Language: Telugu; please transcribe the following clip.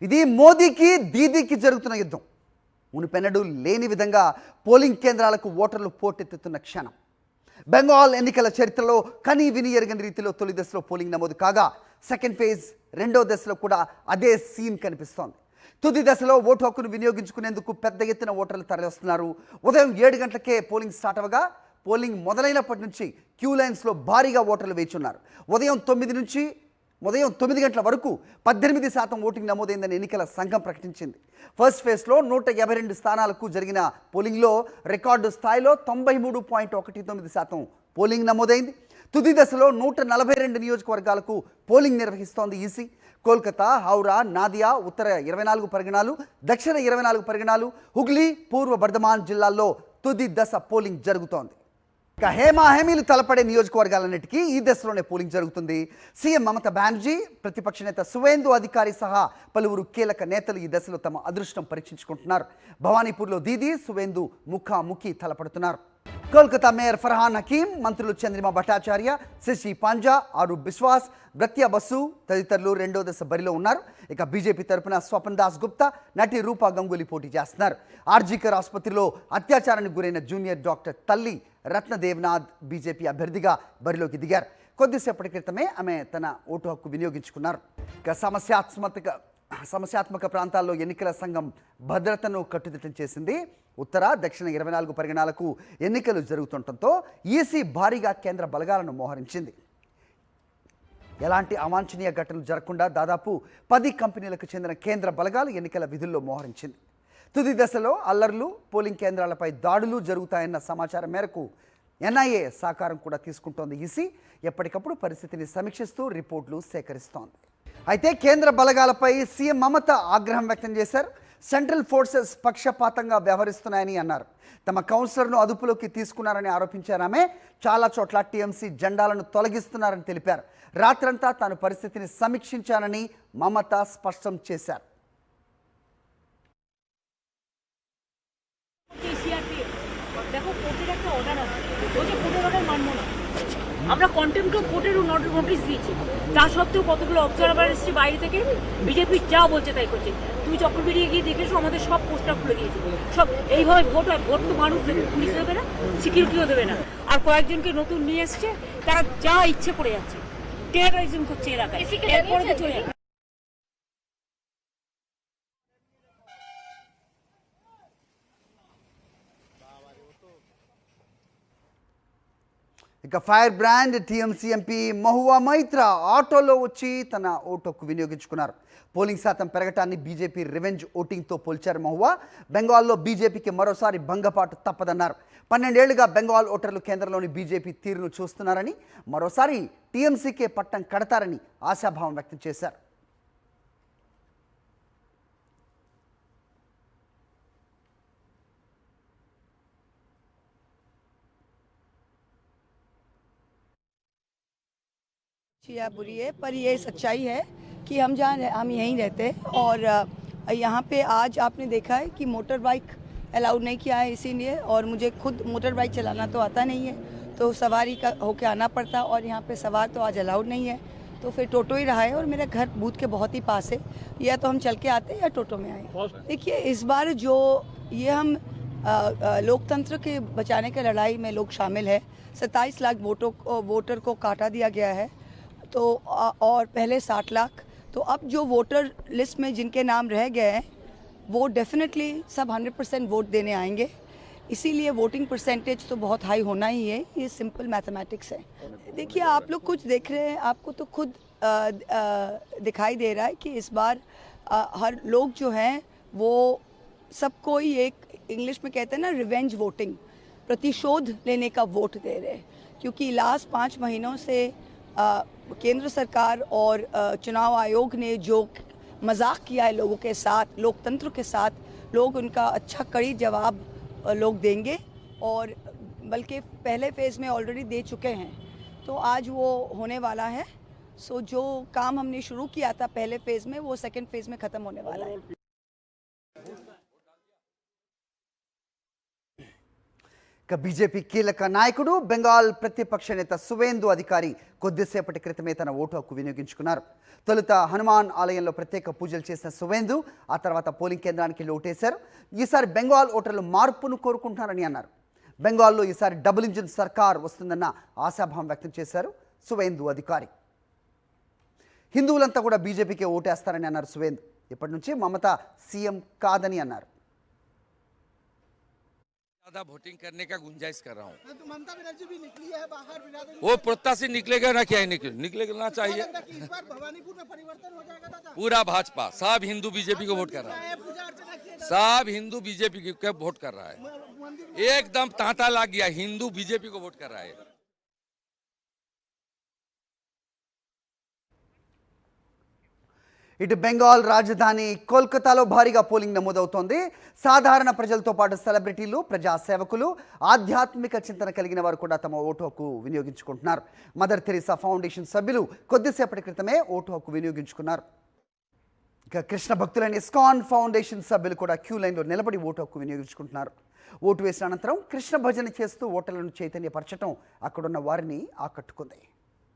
ఇది మోదీకి దీదీకి జరుగుతున్న యుద్ధం. మునుపెన్నడూ లేని విధంగా పోలింగ్ కేంద్రాలకు ఓటర్లు పోటెత్తుతున్న క్షణం. బెంగాల్ ఎన్నికల చరిత్రలో కనీ విని ఎరగని రీతిలో తొలి దశలో పోలింగ్ నమోదు కాగా సెకండ్ ఫేజ్ రెండో దశలో కూడా అదే సీన్ కనిపిస్తోంది. తుది దశలో ఓటు హక్కును వినియోగించుకునేందుకు పెద్ద ఎత్తున ఓటర్లు తరలిస్తున్నారు. ఉదయం 7 గంటలకే పోలింగ్ స్టార్ట్ అవ్వగా పోలింగ్ మొదలైనప్పటి నుంచి క్యూ లైన్స్లో భారీగా ఓటర్లు వేచున్నారు. ఉదయం 9 గంటల వరకు 18% ఓటింగ్ నమోదైందని ఎన్నికల సంఘం ప్రకటించింది. ఫస్ట్ ఫేజ్లో 152 స్థానాలకు జరిగిన పోలింగ్లో రికార్డు స్థాయిలో 93.19% పోలింగ్ నమోదైంది. తుది దశలో 142 నియోజకవర్గాలకు పోలింగ్ నిర్వహిస్తోంది ఈసీ. కోల్కతా, హౌరా, నాదియా, ఉత్తర 24 పరిగణాలు, దక్షిణ 24 పరిగణాలు, హుగ్లీ, పూర్వ బర్ధమాన్ జిల్లాల్లో తుది దశ పోలింగ్ జరుగుతోంది. ఇక హేమాహేమీలు తలపడే నియోజకవర్గాలన్నిటికీ ఈ దశలోనే పోలింగ్ జరుగుతుంది. సీఎం మమతా బెనర్జీ, ప్రతిపక్ష నేత సువేందు అధికారి సహా పలువురు కీలక నేతలు ఈ దశలో తమ అదృష్టం పరీక్షించుకుంటున్నారు. భవానీపూర్లో దీదీ, సువేందు ముఖాముఖి తలపడుతున్నారు. కోల్కతా మేయర్ ఫర్హాన్ హకీం, మంత్రులు చంద్రిమా భట్టాచార్య, శశి పాంజా, ఆరూప్ బిశ్వాస్, బ్రత్యా బస్సు తదితరులు రెండో దశ బరిలో ఉన్నారు. ఇక బీజేపీ తరపున స్వపన్ దాస్ గుప్తా, నటి రూపా గంగూలీ పోటీ చేస్తున్నారు. ఆర్జీకర్ ఆసుపత్రిలో అత్యాచారానికి గురైన జూనియర్ డాక్టర్ తల్లి రత్న దేవ్నాథ్ బీజేపీ అభ్యర్థిగా బరిలోకి దిగారు. కొద్దిసేపటి క్రితమే ఆమె తన ఓటు హక్కు వినియోగించుకున్నారు. ఇక సమస్యాత్మక ప్రాంతాల్లో ఎన్నికల సంఘం భద్రతను కట్టుదిట్టం చేసింది. ఉత్తర, దక్షిణ 24 పరిగణాలకు ఎన్నికలు జరుగుతుండటంతో ఈసీ భారీగా కేంద్ర బలగాలను మోహరించింది. ఎలాంటి అవాంఛనీయ ఘటనలు జరగకుండా దాదాపు 10 కంపెనీలకు చెందిన కేంద్ర బలగాలు ఎన్నికల విధుల్లో మోహరించింది. తుది దశలో అల్లర్లు, పోలింగ్ కేంద్రాలపై దాడులు జరుగుతాయన్న సమాచారం మేరకు ఎన్ఐఏ సహకారం కూడా తీసుకుంటోంది ఈసీ. ఎప్పటికప్పుడు పరిస్థితిని సమీక్షిస్తూ రిపోర్టులు సేకరిస్తోంది. అయితే కేంద్ర బలగాలపై సీఎం మమత ఆగ్రహం వ్యక్తం చేశారు. సెంట్రల్ ఫోర్సెస్ పక్షపాతంగా వ్యవహరిస్తున్నాయని అన్నారు. తమ కౌన్సిలర్ను అదుపులోకి తీసుకున్నారని ఆరోపించారు. ఆమె చాలా చోట్ల టీఎంసీ జెండాలను తొలగిస్తున్నారని తెలిపారు. రాత్రంతా తాను పరిస్థితిని సమీక్షించానని మమత స్పష్టం చేశారు. আমরা কন্টেম্প্ট অফ কোর্টের নোটিশ দিয়েছি, তা সত্ত্বেও কতগুলো অবজারভার এসেছে বাইরে থেকে, বিজেপি যা বলছে তাই করছে। তুমি চক্র বেরিয়ে গিয়ে দেখেছো আমাদের সব পোস্টার খুলে দিয়েছে। সব এইভাবে ভোট হয়, ভোট তো মানুষ দেবে, পুলিশ দেবে না, সিকিউরিটিও দেবে না। আর কয়েকজনকে নতুন নিয়ে এসছে, তারা যা ইচ্ছে করে যাচ্ছে, টেরোরিজম করছে এলাকায়, এরপরে তো চলে যাবে। ఇక fire brand TMC MP Mahua Maitra ఆటోలో వచ్చి తన ఓటుకు వినియోగించుకున్నారు. పోలింగ్ శాతం పెరగటాన్ని బీజేపీ రివెంజ్ ఓటింగ్తో పోల్చారు మహువా. బెంగాల్లో బీజేపీకి మరోసారి భంగపాటు తప్పదన్నారు. 12 ఏళ్లుగా బెంగాల్ ఓటర్లు కేంద్రంలోని బీజేపీ తీరును చూస్తున్నారని, మరోసారి టీఎంసీకే పట్టం కడతారని ఆశాభావం వ్యక్తం చేశారు. या बुरी है, पर ये सच्चाई है कि हम यहीं रहते हैं और यहाँ पे आज आपने देखा है कि मोटर बाइक अलाउड नहीं किया है इसीलिए, और मुझे खुद मोटर बाइक चलाना तो आता नहीं है, तो सवारी का होके आना पड़ता, और यहाँ पे सवार तो आज अलाउड नहीं है, तो फिर टोटो ही रहा है। और मेरा घर बूथ के बहुत ही पास है, या तो हम चल के आते हैं या टोटो में आए। देखिए, इस बार जो ये हम लोकतंत्र के बचाने की लड़ाई में लोग शामिल है। 27 लाख वोटर को काटा दिया गया है, तो और पहले 60 लाख। तो अब जो वोटर लिस्ट में जिनके नाम रह गए हैं वो डेफिनेटली सब 100% वोट देने आएंगे, इसीलिए वोटिंग परसेंटेज तो बहुत हाई होना ही है। ये सिंपल मैथमेटिक्स है। देखिए, आप लोग कुछ देख रहे हैं, आपको तो खुद दिखाई दे रहा है कि इस बार हर लोग जो हैं वो सब कोई एक इंग्लिश में कहते हैं ना रिवेंज वोटिंग, प्रतिशोध लेने का वोट दे रहे हैं, क्योंकि लास्ट 5 महीनों से केंद्र सरकार और चुनाव आयोग ने जो मजाक किया है लोगों के साथ, लोकतंत्र के साथ, लोग उनका अच्छा कड़ी जवाब लोग देंगे, और बल्कि पहले फेज़ में ऑलरेडी दे चुके हैं, तो आज वो होने वाला है। सो जो काम हमने शुरू किया था पहले फेज़ में, वो सेकंड फेज़ में ख़त्म होने वाला है। ఇక బీజేపీ కీలక నాయకుడు బెంగాల్ ప్రతిపక్ష నేత సువేందు అధికారి కొద్దిసేపటి క్రితమే తన ఓటు హక్కు వినియోగించుకున్నారు. తొలుత హనుమాన్ ఆలయంలో ప్రత్యేక పూజలు చేసిన సువేందు ఆ తర్వాత పోలింగ్ కేంద్రానికి వెళ్ళి ఓటేశారు. ఈసారి బెంగాల్ ఓటర్లు మార్పును కోరుకుంటున్నారని అన్నారు. బెంగాల్లో ఈసారి డబుల్ ఇంజిన్ సర్కార్ వస్తుందన్న ఆశాభావం వ్యక్తం చేశారు సువేందు అధికారి. హిందువులంతా కూడా బీజేపీకి ఓటేస్తారని అన్నారు సువేందు. ఇప్పటి నుంచి మమతా సీఎం కాదని అన్నారు. ज्यादा वोटिंग करने का गुंजाइश कर रहा हूँ. तो ममता बनर्जी भी निकली है बाहर बिरादरी वो प्रत्याशी निकलेगा ना, क्या निकलना चाहिए. कि इस बार भवानीपुर में परिवर्तन हो जाएगा दादा पूरा भाजपा सब हिंदू बीजेपी को वोट कर रहा है. पूजा अर्चना किए सब हिंदू बीजेपी को वोट कर रहा है. मंदिर एकदम तांता लग गया, हिंदू बीजेपी को वोट कर रहा है. ఇటు బెంగాల్ రాజధాని కోల్కతాలో భారీగా పోలింగ్ నమోదవుతోంది. సాధారణ ప్రజలతో పాటు సెలబ్రిటీలు, ప్రజా సేవకులు, ఆధ్యాత్మిక చింతన కలిగిన వారు కూడా తమ ఓటు హక్కు వినియోగించుకుంటున్నారు. మదర్ తెరీసా ఫౌండేషన్ సభ్యులు కొద్దిసేపటి క్రితమే ఓటు హక్కు వినియోగించుకున్నారు. ఇక కృష్ణ భక్తులైన ఇస్కాన్ ఫౌండేషన్ సభ్యులు కూడా క్యూ లైన్లో నిలబడి ఓటు హక్కు వినియోగించుకుంటున్నారు. ఓటు వేసిన అనంతరం కృష్ణ భజన చేస్తూ ఓటర్లను చైతన్యపరచడం అక్కడున్న వారిని ఆకట్టుకుంది.